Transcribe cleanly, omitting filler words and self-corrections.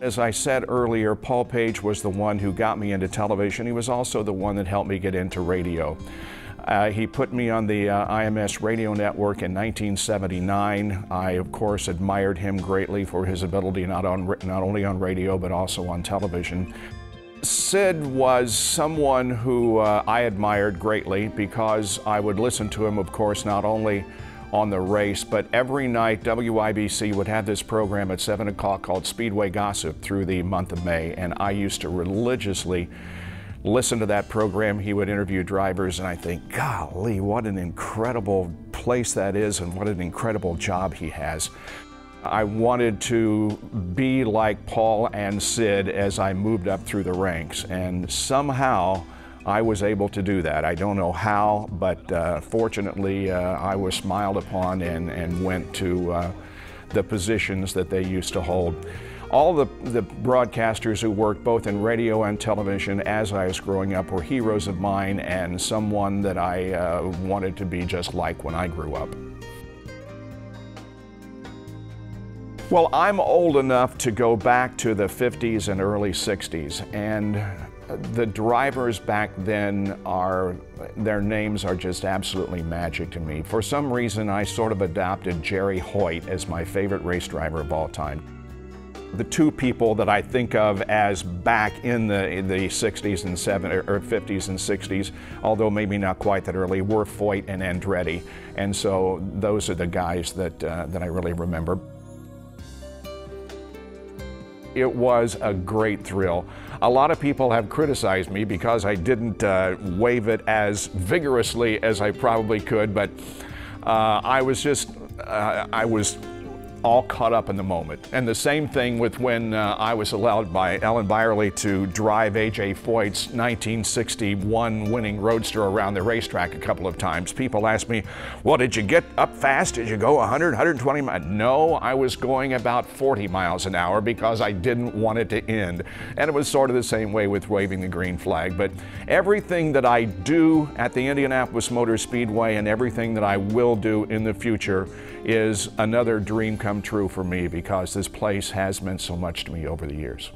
As I said earlier, Paul Page was the one who got me into television. He was also the one that helped me get into radio. He put me on the IMS radio network in 1979. I, of course, admired him greatly for his ability not only on radio, but also on television. Sid was someone who I admired greatly because I would listen to him, of course, not only on the race, but every night WIBC would have this program at 7 o'clock called Speedway Gossip through the month of May, and I used to religiously listen to that program. He would interview drivers, and I think, golly, what an incredible place that is and what an incredible job he has. I wanted to be like Paul and Sid as I moved up through the ranks, and somehow I was able to do that. I don't know how, but fortunately I was smiled upon and went to the positions that they used to hold. All the broadcasters who worked both in radio and television as I was growing up were heroes of mine and someone that I wanted to be just like when I grew up. Well, I'm old enough to go back to the 50s and early 60s, and the drivers back then their names are just absolutely magic to me. For some reason, I sort of adopted Jerry Hoyt as my favorite race driver of all time. The two people that I think of as back in the 60s and 50s and 60s, although maybe not quite that early, were Foyt and Andretti. And so those are the guys that I really remember. It was a great thrill. A lot of people have criticized me because I didn't wave it as vigorously as I probably could, but I was all caught up in the moment. And the same thing with when I was allowed by Ellen Byerly to drive A.J. Foyt's 1961 winning Roadster around the racetrack a couple of times. People asked me, well, did you get up fast? Did you go 100, 120 miles? No, I was going about 40 miles an hour because I didn't want it to end. And it was sort of the same way with waving the green flag. But everything that I do at the Indianapolis Motor Speedway and everything that I will do in the future is another dream come true for me because this place has meant so much to me over the years.